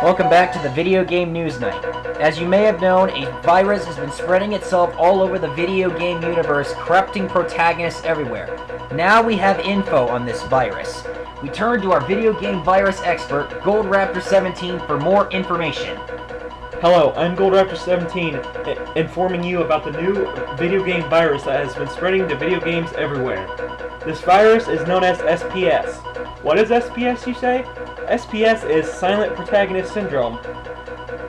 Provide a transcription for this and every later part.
Welcome back to the Video Game News Night. As you may have known, a virus has been spreading itself all over the video game universe, corrupting protagonists everywhere. Now we have info on this virus. We turn to our video game virus expert, GoldRaptor17, for more information. Hello, I'm GoldRaptor17, informing you about the new video game virus that has been spreading to video games everywhere. This virus is known as SPS. What is SPS, you say? SPS is Silent Protagonist Syndrome.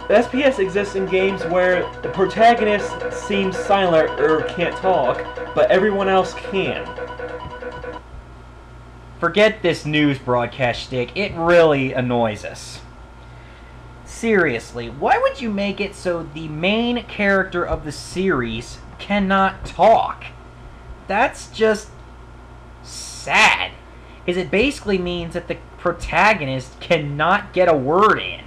The SPS exists in games where the protagonist seems silent or can't talk, but everyone else can. Forget this news broadcast shtick, it really annoys us. Seriously, why would you make it so the main character of the series cannot talk? That's just sad, because it basically means that the protagonist cannot get a word in.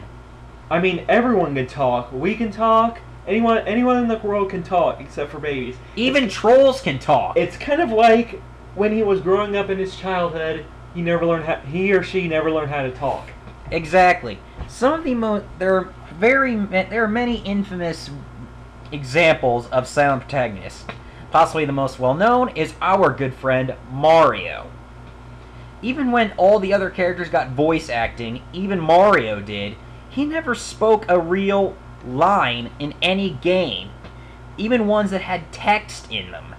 I mean, everyone can talk. We can talk. Anyone in the world can talk, except for babies. Even trolls can talk. It's kind of like when he was growing up in his childhood, he or she never learned how to talk. Exactly. Some of the there are many infamous examples of silent protagonists. Possibly the most well known is our good friend Mario. Even when all the other characters got voice acting, even Mario did, he never spoke a real line in any game, even ones that had text in them.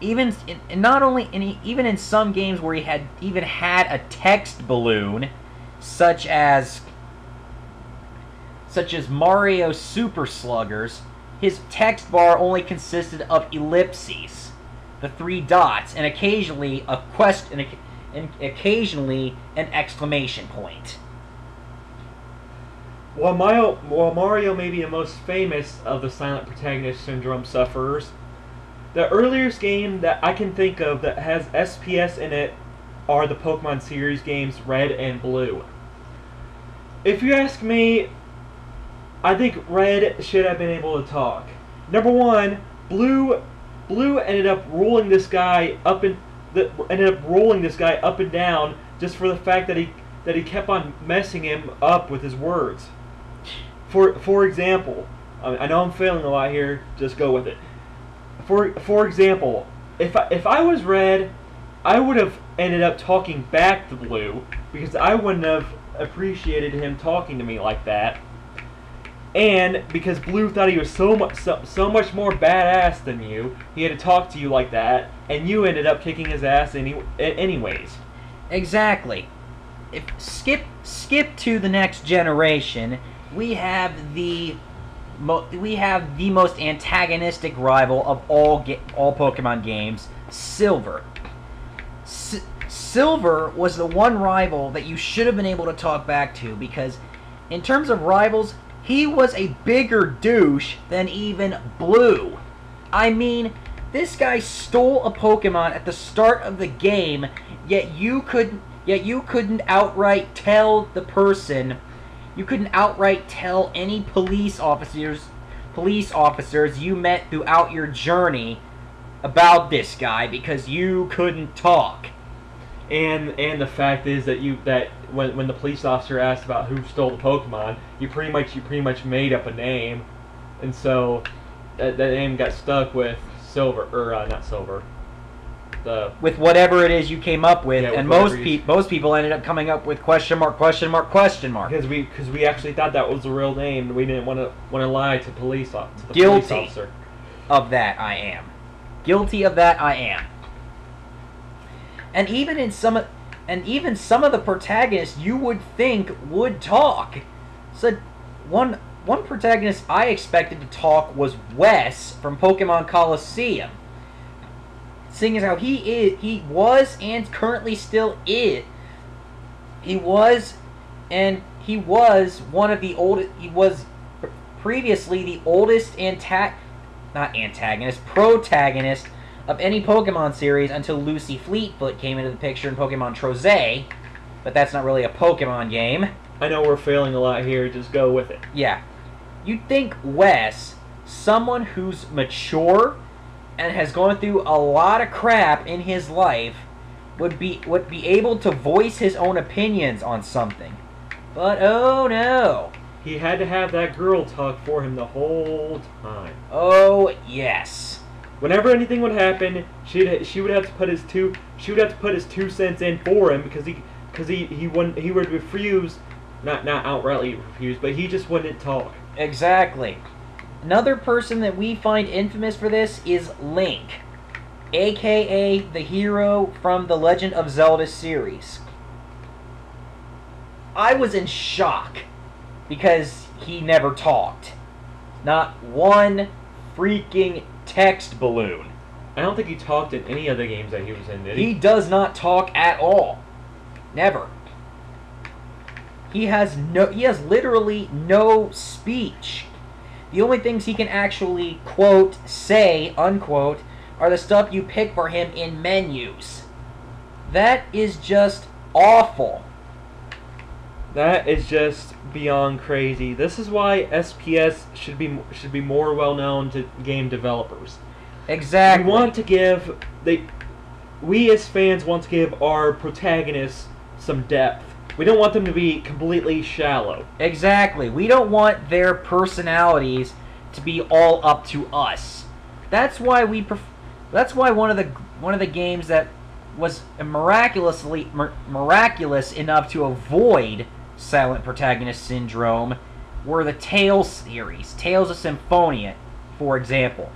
Even in some games where he had a text balloon, such as Mario Super Sluggers, his text bar only consisted of ellipses, the 3 dots, and occasionally a question, and occasionally an exclamation point. While Mario may be the most famous of the Silent Protagonist Syndrome sufferers, the earliest game that I can think of that has SPS in it are the Pokemon series games Red and Blue. If you ask me, I think Red should have been able to talk. Number one, Blue ended up rolling this guy up and down just for the fact that he kept on messing him up with his words. For example, I know I'm failing a lot here. Just go with it. For example, if I was Red, I would have ended up talking back to Blue because I wouldn't have appreciated him talking to me like that. And because Blue thought he was so much more badass than you, he had to talk to you like that, and you ended up kicking his ass anyways. Exactly. Skip to the next generation. We have the most antagonistic rival of all Pokemon games, Silver. Silver was the one rival that you should have been able to talk back to, because in terms of rivals, he was a bigger douche than even Blue. I mean, this guy stole a Pokemon at the start of the game, yet you couldn't outright tell the person. You couldn't outright tell any police officers you met throughout your journey about this guy because you couldn't talk. And the fact is that when the police officer asked about who stole the Pokemon, you pretty much made up a name, and so that name got stuck with Silver, or not Silver. With whatever it is you came up with, yeah, and most people ended up coming up with question mark. Because we actually thought that was the real name. We didn't want to lie to the police officer. Guilty of that I am. Guilty of that I am. And even some of the protagonists you would think would talk. So one protagonist I expected to talk was Wes from Pokemon Coliseum. Seeing as how he was and currently still is. He was one of the oldest. He was previously the oldest protagonist of any Pokemon series until Lucy Fleetfoot came into the picture in Pokemon Trozei, but that's not really a Pokemon game. I know we're failing a lot here, just go with it. Yeah. You'd think Wes, someone who's mature and has gone through a lot of crap in his life, would be able to voice his own opinions on something. But oh no. He had to have that girl talk for him the whole time. Oh yes. Whenever anything would happen, she would have to put his 2 cents in for him because he would refuse, not outrightly refuse, but he just wouldn't talk. Exactly. Another person that we find infamous for this is Link, aka the hero from the Legend of Zelda series. I was in shock because he never talked. Not one freaking text balloon. I don't think he talked in any other games that he was in, did he? He does not talk at all. Never. He has literally no speech. The only things he can actually, quote, say, unquote, are the stuff you pick for him in menus. That is just awful. That is just beyond crazy. This is why SPS should be more well known to game developers. Exactly. We as fans want to give our protagonists some depth. We don't want them to be completely shallow. Exactly. We don't want their personalities to be all up to us. That's why one of the games that was miraculous enough to avoid Silent Protagonist Syndrome were the Tales series. Tales of Symphonia, for example.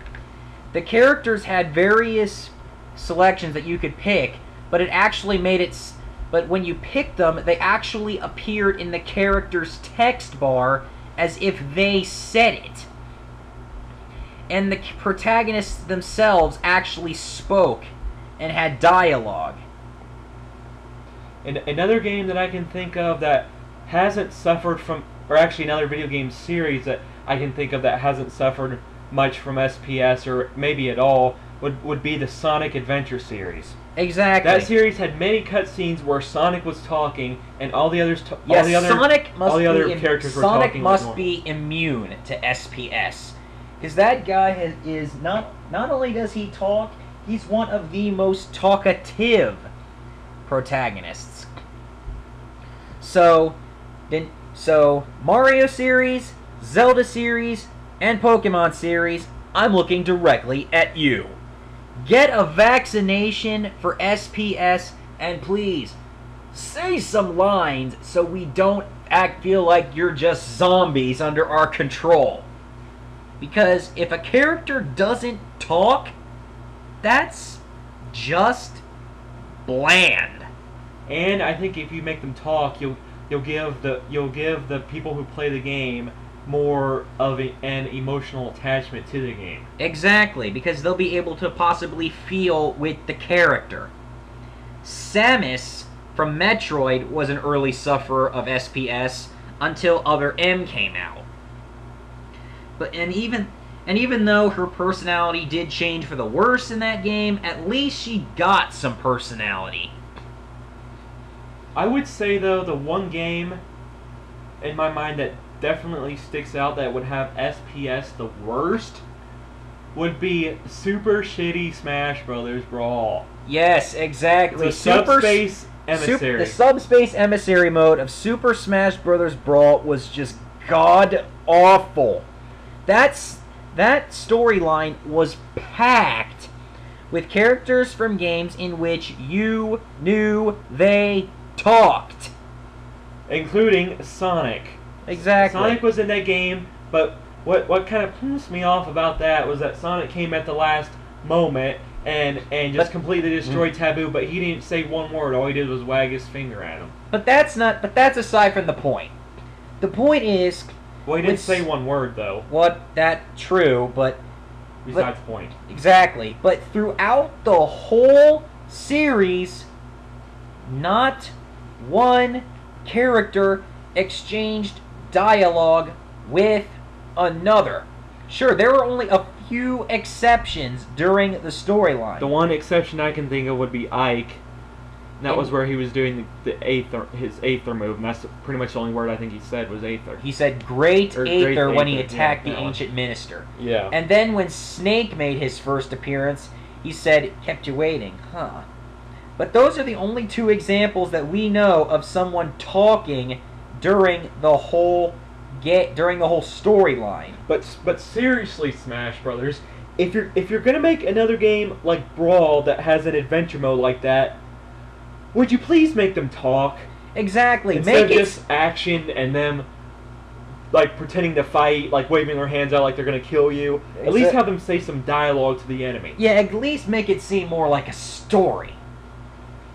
The characters had various selections that you could pick, but it actually made it... But when you picked them, they actually appeared in the character's text bar as if they said it. And the protagonists themselves actually spoke and had dialogue. And another game that I can think of that hasn't suffered from... Or actually another video game series that I can think of that hasn't suffered much from SPS, or maybe at all, would be the Sonic Adventure series. Exactly. That series had many cutscenes where Sonic was talking, and all the others, Sonic characters were talking. Sonic must be immune to SPS, because that guy is not only does he talk, he's one of the most talkative protagonists. So Mario series, Zelda series, and Pokemon series, I'm looking directly at you. Get a vaccination for SPS, and please, say some lines so we don't feel like you're just zombies under our control. Because if a character doesn't talk, that's just bland. And I think if you make them talk, you'll give the people who play the game more of an emotional attachment to the game. Exactly, because they'll be able to possibly feel with the character. Samus from Metroid was an early sufferer of SPS until Other M came out. And even though her personality did change for the worse in that game, at least she got some personality. I would say, though, the one game in my mind that definitely sticks out that would have SPS the worst would be Super Shitty Smash Brothers Brawl. Yes, exactly. The Subspace Emissary. The Subspace Emissary mode of Super Smash Brothers Brawl was just god-awful. That storyline was packed with characters from games in which you knew they talked. Including Sonic. Exactly. Sonic was in that game, but what kind of pissed me off about that was that Sonic came at the last moment and just completely destroyed Taboo, but he didn't say one word. All he did was wag his finger at him. But that's aside from the point. The point is... Well, he didn't say one word, though. True, but... Besides the point. Exactly. But throughout the whole series, not one character exchanged dialogue with another. Sure, there were only a few exceptions during the storyline. The one exception I can think of would be Ike. And that was where he was doing his Aether move, and that's pretty much the only word I think he said was Aether. He said Great Aether when he attacked the one. Ancient Minister. Yeah. And then when Snake made his first appearance, he said, kept you waiting, huh? But those are the only two examples that we know of someone talking during the whole storyline. But seriously, Smash Brothers, if you're gonna make another game like Brawl that has an adventure mode like that, would you please make them talk? Exactly. Instead of just action and them like pretending to fight, like waving their hands out like they're gonna kill you. At least have them say some dialogue to the enemy. Yeah, at least make it seem more like a story.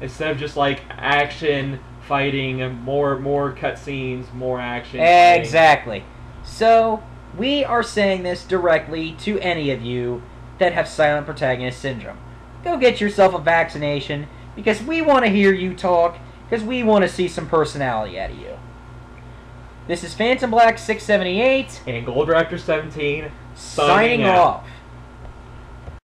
Instead of just like action, fighting, and more cutscenes, more action. Exactly. So, we are saying this directly to any of you that have Silent Protagonist Syndrome. Go get yourself a vaccination, because we want to hear you talk, because we want to see some personality out of you. This is Phantom Black 678 and GoldRaptor17 signing off.